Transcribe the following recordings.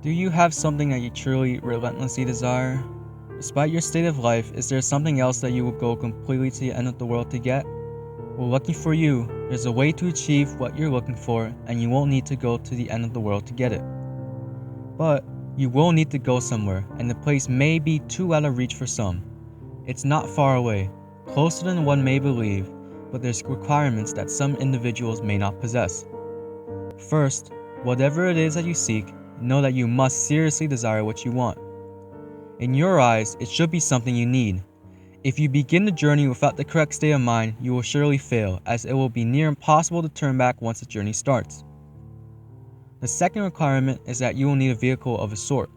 Do you have something that you truly, relentlessly desire? Despite your state of life, is there something else that you will go completely to the end of the world to get? Well, lucky for you, there's a way to achieve what you're looking for, and you won't need to go to the end of the world to get it. But you will need to go somewhere, and the place may be too out of reach for some. It's not far away, closer than one may believe, but there's requirements that some individuals may not possess. First, whatever it is that you seek, know that you must seriously desire what you want. In your eyes, it should be something you need. If you begin the journey without the correct state of mind, you will surely fail, as it will be near impossible to turn back once the journey starts. The second requirement is that you will need a vehicle of a sort.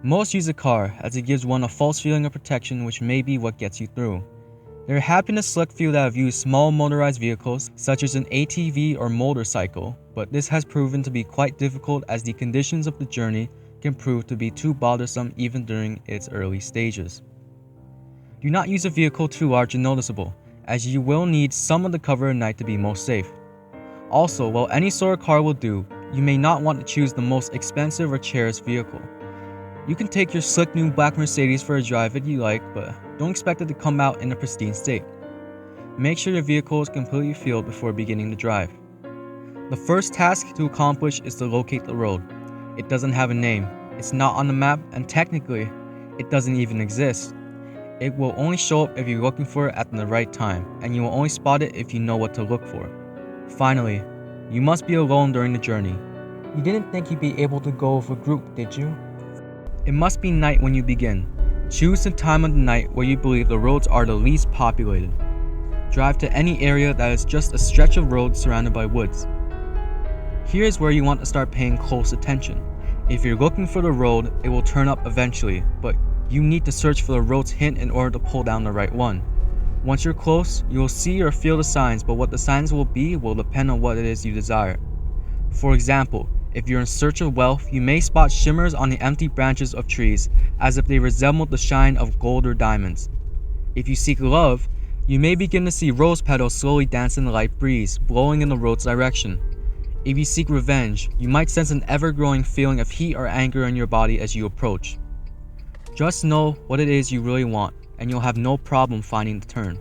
Most use a car, as it gives one a false feeling of protection, which may be what gets you through. There have been a select few that have used small motorized vehicles, such as an ATV or motorcycle, but this has proven to be quite difficult as the conditions of the journey can prove to be too bothersome even during its early stages. Do not use a vehicle too large and noticeable, as you will need some of the cover at night to be most safe. Also, while any sort of car will do, you may not want to choose the most expensive or cherished vehicle. You can take your slick new black Mercedes for a drive if you like, but don't expect it to come out in a pristine state. Make sure your vehicle is completely fueled before beginning the drive. The first task to accomplish is to locate the road. It doesn't have a name, it's not on the map, and technically, it doesn't even exist. It will only show up if you're looking for it at the right time, and you will only spot it if you know what to look for. Finally, you must be alone during the journey. You didn't think you'd be able to go with a group, did you? It must be night when you begin. Choose the time of the night where you believe the roads are the least populated. Drive to any area that is just a stretch of road surrounded by woods. Here is where you want to start paying close attention. If you're looking for the road, it will turn up eventually, but you need to search for the road's hint in order to pull down the right one. Once you're close, you will see or feel the signs, but what the signs will be will depend on what it is you desire. For example, if you're in search of wealth, you may spot shimmers on the empty branches of trees, as if they resembled the shine of gold or diamonds. If you seek love, you may begin to see rose petals slowly dance in the light breeze, blowing in the road's direction. If you seek revenge, you might sense an ever-growing feeling of heat or anger in your body as you approach. Just know what it is you really want, and you'll have no problem finding the turn.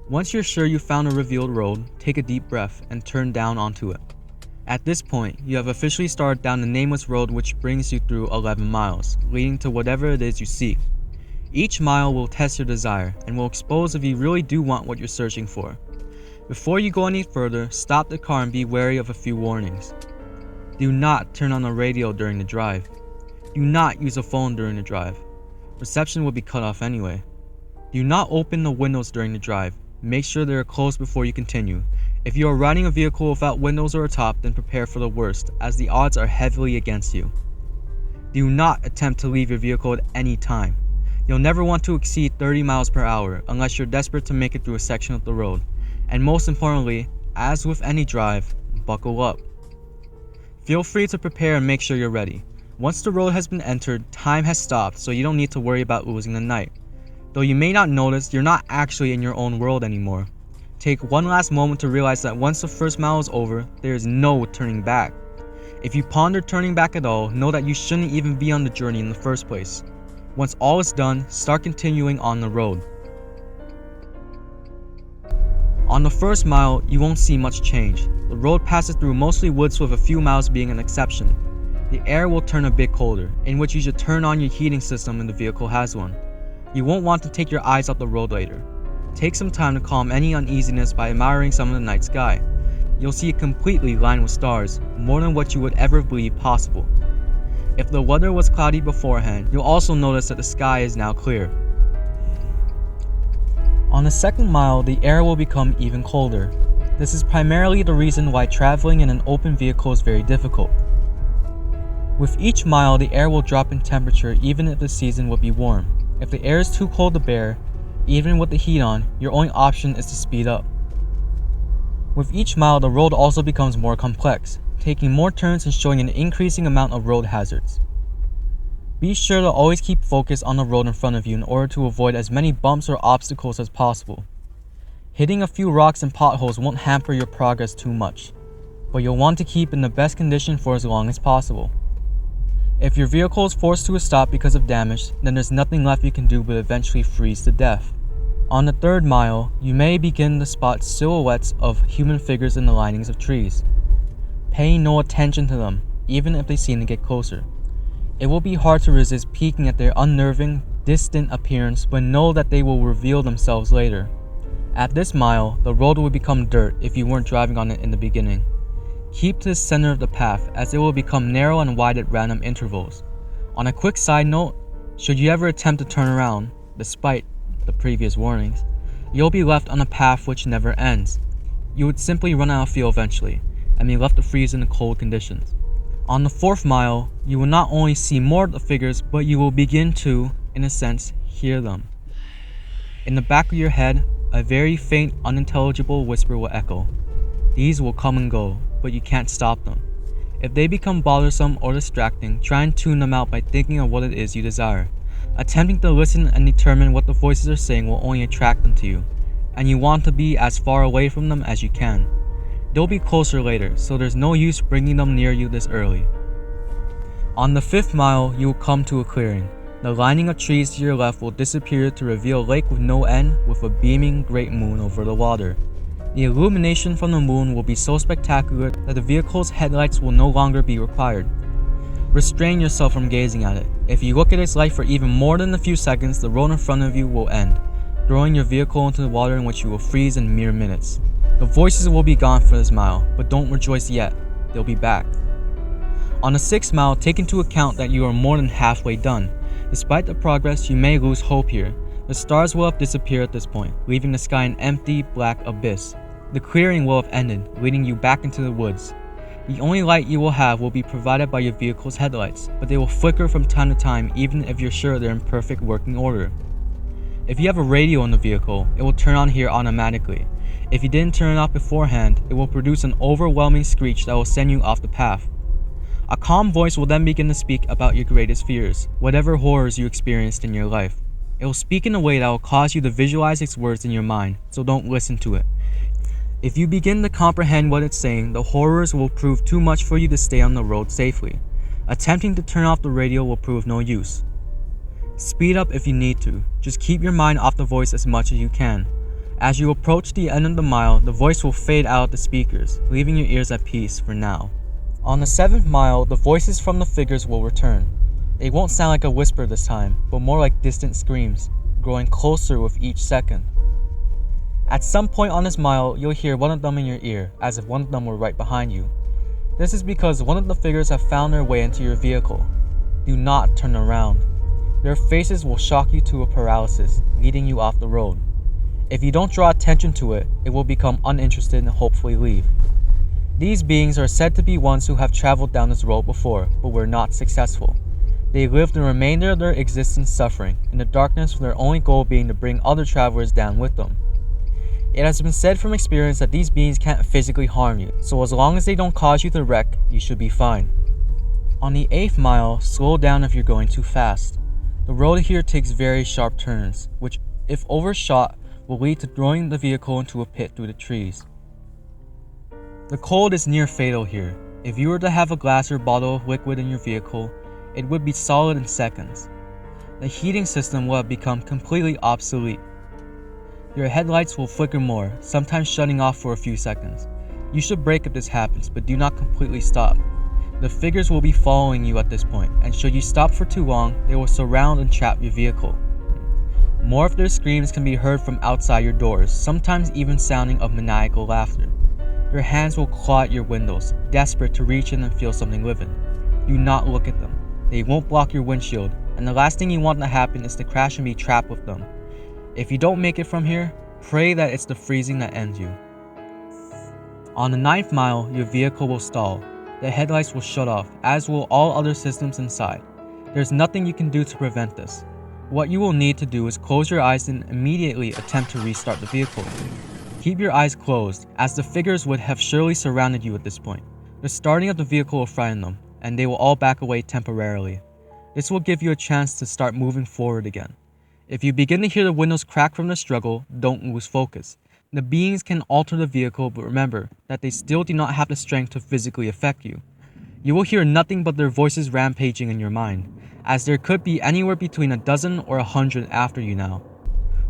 Once you're sure you found a revealed road, take a deep breath and turn down onto it. At this point, you have officially started down the nameless road which brings you through 11 miles, leading to whatever it is you seek. Each mile will test your desire, and will expose if you really do want what you're searching for. Before you go any further, stop the car and be wary of a few warnings. Do not turn on the radio during the drive. Do not use a phone during the drive. Reception will be cut off anyway. Do not open the windows during the drive. Make sure they are closed before you continue. If you are riding a vehicle without windows or a top, then prepare for the worst, as the odds are heavily against you. Do not attempt to leave your vehicle at any time. You'll never want to exceed 30 miles per hour unless you're desperate to make it through a section of the road. And most importantly, as with any drive, buckle up. Feel free to prepare and make sure you're ready. Once the road has been entered, time has stopped, so you don't need to worry about losing the night. Though you may not notice, you're not actually in your own world anymore. Take one last moment to realize that once the first mile is over, there is no turning back. If you ponder turning back at all, know that you shouldn't even be on the journey in the first place. Once all is done, start continuing on the road. On the first mile, you won't see much change. The road passes through mostly woods, with a few miles being an exception. The air will turn a bit colder, in which you should turn on your heating system if the vehicle has one. You won't want to take your eyes off the road later. Take some time to calm any uneasiness by admiring some of the night sky. You'll see it completely lined with stars, more than what you would ever believe possible. If the weather was cloudy beforehand, you'll also notice that the sky is now clear. On the second mile, the air will become even colder. This is primarily the reason why traveling in an open vehicle is very difficult. With each mile, the air will drop in temperature even if the season will be warm. If the air is too cold to bear, even with the heat on, your only option is to speed up. With each mile, the road also becomes more complex, taking more turns and showing an increasing amount of road hazards. Be sure to always keep focus on the road in front of you in order to avoid as many bumps or obstacles as possible. Hitting a few rocks and potholes won't hamper your progress too much, but you'll want to keep in the best condition for as long as possible. If your vehicle is forced to a stop because of damage, then there's nothing left you can do but eventually freeze to death. On the 3rd mile, you may begin to spot silhouettes of human figures in the linings of trees. Pay no attention to them, even if they seem to get closer. It will be hard to resist peeking at their unnerving, distant appearance, but know that they will reveal themselves later. At this mile, the road will become dirt if you weren't driving on it in the beginning. Keep to the center of the path, as it will become narrow and wide at random intervals. On a quick side note, should you ever attempt to turn around, despite the previous warnings, you'll be left on a path which never ends. You would simply run out of fuel eventually, and be left to freeze in the cold conditions. On the 4th mile, you will not only see more of the figures, but you will begin to, in a sense, hear them. In the back of your head, a very faint, unintelligible whisper will echo. These will come and go, but you can't stop them. If they become bothersome or distracting, try and tune them out by thinking of what it is you desire. Attempting to listen and determine what the voices are saying will only attract them to you, and you want to be as far away from them as you can. They'll be closer later, so there's no use bringing them near you this early. On the 5th mile, you will come to a clearing. The lining of trees to your left will disappear to reveal a lake with no end, with a beaming great moon over the water. The illumination from the moon will be so spectacular that the vehicle's headlights will no longer be required. Restrain yourself from gazing at it. If you look at its light for even more than a few seconds, the road in front of you will end, throwing your vehicle into the water in which you will freeze in mere minutes. The voices will be gone for this mile, but don't rejoice yet, they'll be back. On the 6th mile, take into account that you are more than halfway done. Despite the progress, you may lose hope here. The stars will have disappeared at this point, leaving the sky an empty, black abyss. The clearing will have ended, leading you back into the woods. The only light you will have will be provided by your vehicle's headlights, but they will flicker from time to time even if you're sure they're in perfect working order. If you have a radio in the vehicle, it will turn on here automatically. If you didn't turn it off beforehand, it will produce an overwhelming screech that will send you off the path. A calm voice will then begin to speak about your greatest fears, whatever horrors you experienced in your life. It will speak in a way that will cause you to visualize its words in your mind, so don't listen to it. If you begin to comprehend what it's saying, the horrors will prove too much for you to stay on the road safely. Attempting to turn off the radio will prove no use. Speed up if you need to, just keep your mind off the voice as much as you can. As you approach the end of the mile, the voice will fade out the speakers, leaving your ears at peace for now. On the 7th mile, the voices from the figures will return. They won't sound like a whisper this time, but more like distant screams, growing closer with each second. At some point on this mile, you'll hear one of them in your ear, as if one of them were right behind you. This is because one of the figures have found their way into your vehicle. Do not turn around. Their faces will shock you to a paralysis, leading you off the road. If you don't draw attention to it, it will become uninterested and hopefully leave. These beings are said to be ones who have traveled down this road before, but were not successful. They lived the remainder of their existence suffering, in the darkness, with their only goal being to bring other travelers down with them. It has been said from experience that these beings can't physically harm you, so as long as they don't cause you to wreck, you should be fine. On the 8th mile, slow down if you're going too fast. The road here takes very sharp turns, which, if overshot, will lead to throwing the vehicle into a pit through the trees. The cold is near fatal here. If you were to have a glass or bottle of liquid in your vehicle, it would be solid in seconds. The heating system will have become completely obsolete. Your headlights will flicker more, sometimes shutting off for a few seconds. You should brake if this happens, but do not completely stop. The figures will be following you at this point, and should you stop for too long, they will surround and trap your vehicle. More of their screams can be heard from outside your doors, sometimes even sounding of maniacal laughter. Your hands will claw at your windows, desperate to reach in and feel something living. Do not look at them. They won't block your windshield, and the last thing you want to happen is to crash and be trapped with them. If you don't make it from here, pray that it's the freezing that ends you. On the 9th mile, your vehicle will stall. The headlights will shut off, as will all other systems inside. There's nothing you can do to prevent this. What you will need to do is close your eyes and immediately attempt to restart the vehicle. Keep your eyes closed, as the figures would have surely surrounded you at this point. The starting of the vehicle will frighten them, and they will all back away temporarily. This will give you a chance to start moving forward again. If you begin to hear the windows crack from the struggle, don't lose focus. The beings can alter the vehicle, but remember that they still do not have the strength to physically affect you. You will hear nothing but their voices rampaging in your mind, as there could be anywhere between a dozen or 100 after you now.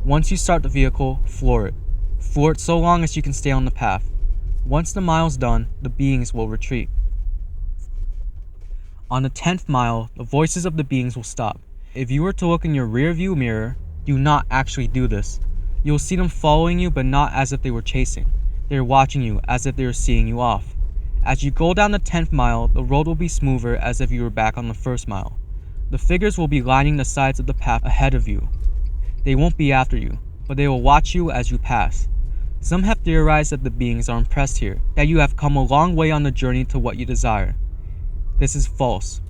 Once you start the vehicle, floor it. Floor it so long as you can stay on the path. Once the mile's done, the beings will retreat. On the 10th mile, the voices of the beings will stop. If you were to look in your rear view mirror, do not actually do this. You will see them following you, but not as if they were chasing. They are watching you as if they were seeing you off. As you go down the 10th mile, the road will be smoother as if you were back on the 1st mile. The figures will be lining the sides of the path ahead of you. They won't be after you, but they will watch you as you pass. Some have theorized that the beings are impressed here, that you have come a long way on the journey to what you desire. This is false.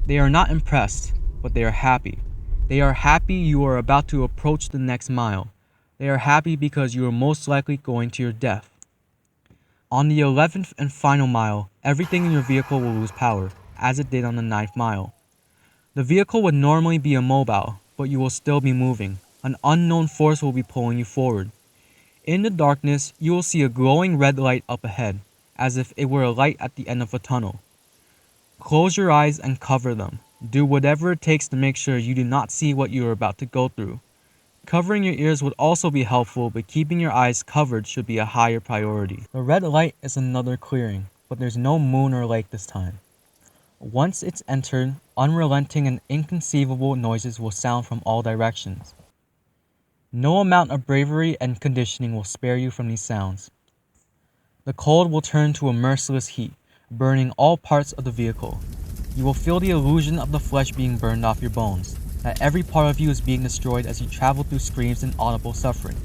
They are not impressed, but they are happy. They are happy you are about to approach the next mile. They are happy because you are most likely going to your death. On the 11th and final mile, everything in your vehicle will lose power, as it did on the 9th mile. The vehicle would normally be immobile, but you will still be moving. An unknown force will be pulling you forward. In the darkness, you will see a glowing red light up ahead, as if it were a light at the end of a tunnel. Close your eyes and cover them. Do whatever it takes to make sure you do not see what you are about to go through. Covering your ears would also be helpful, but keeping your eyes covered should be a higher priority. The red light is another clearing, but there's no moon or lake this time. Once it's entered, unrelenting and inconceivable noises will sound from all directions. No amount of bravery and conditioning will spare you from these sounds. The cold will turn to a merciless heat, burning all parts of the vehicle. You will feel the illusion of the flesh being burned off your bones, that every part of you is being destroyed as you travel through screams and audible suffering.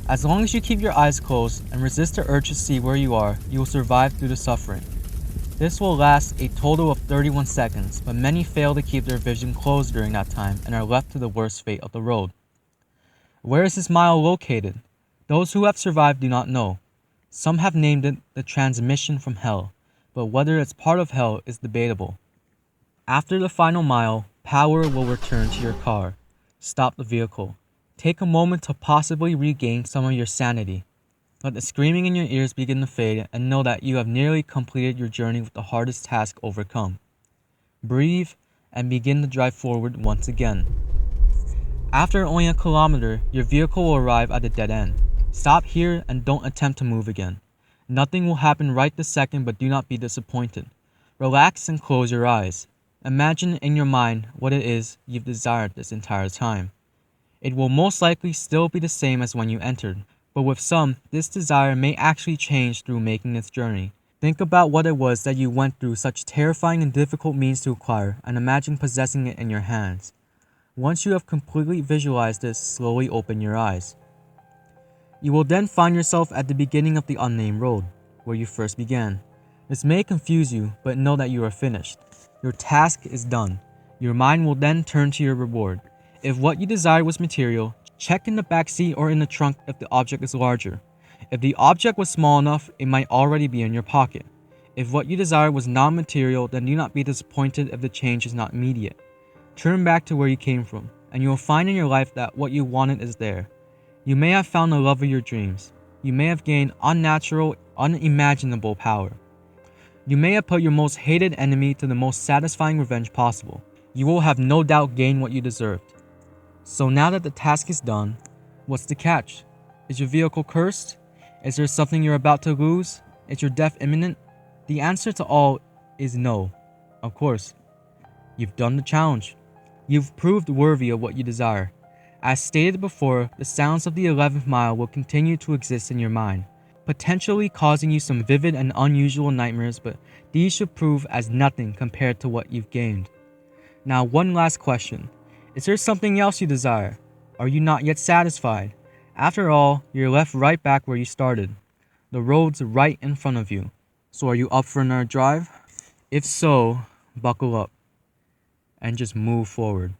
As long as you keep your eyes closed and resist the urge to see where you are, you will survive through the suffering. This will last a total of 31 seconds, but many fail to keep their vision closed during that time and are left to the worst fate of the road. Where is this mile located? Those who have survived do not know. Some have named it the transmission from hell, but whether it's part of hell is debatable. After the final mile, power will return to your car. Stop the vehicle. Take a moment to possibly regain some of your sanity. Let the screaming in your ears begin to fade and know that you have nearly completed your journey with the hardest task overcome. Breathe and begin to drive forward once again. After only a kilometer, your vehicle will arrive at a dead end. Stop here and don't attempt to move again. Nothing will happen right this second, but do not be disappointed. Relax and close your eyes. Imagine in your mind what it is you've desired this entire time. It will most likely still be the same as when you entered, but with some, this desire may actually change through making this journey. Think about what it was that you went through such terrifying and difficult means to acquire, and imagine possessing it in your hands. Once you have completely visualized this, slowly open your eyes. You will then find yourself at the beginning of the unnamed road, where you first began. This may confuse you, but know that you are finished. Your task is done. Your mind will then turn to your reward. If what you desired was material, check in the back seat or in the trunk if the object is larger. If the object was small enough, it might already be in your pocket. If what you desired was non-material, then do not be disappointed if the change is not immediate. Turn back to where you came from, and you will find in your life that what you wanted is there. You may have found the love of your dreams. You may have gained unnatural, unimaginable power. You may have put your most hated enemy to the most satisfying revenge possible. You will have no doubt gained what you deserved. So now that the task is done, what's the catch? Is your vehicle cursed? Is there something you're about to lose? Is your death imminent? The answer to all is no. Of course. You've done the challenge. You've proved worthy of what you desire. As stated before, the sounds of the 11th mile will continue to exist in your mind, potentially causing you some vivid and unusual nightmares, but these should prove as nothing compared to what you've gained. Now, one last question. Is there something else you desire? Are you not yet satisfied? After all, you're left right back where you started. The road's right in front of you. So are you up for another drive? If so, buckle up and just move forward.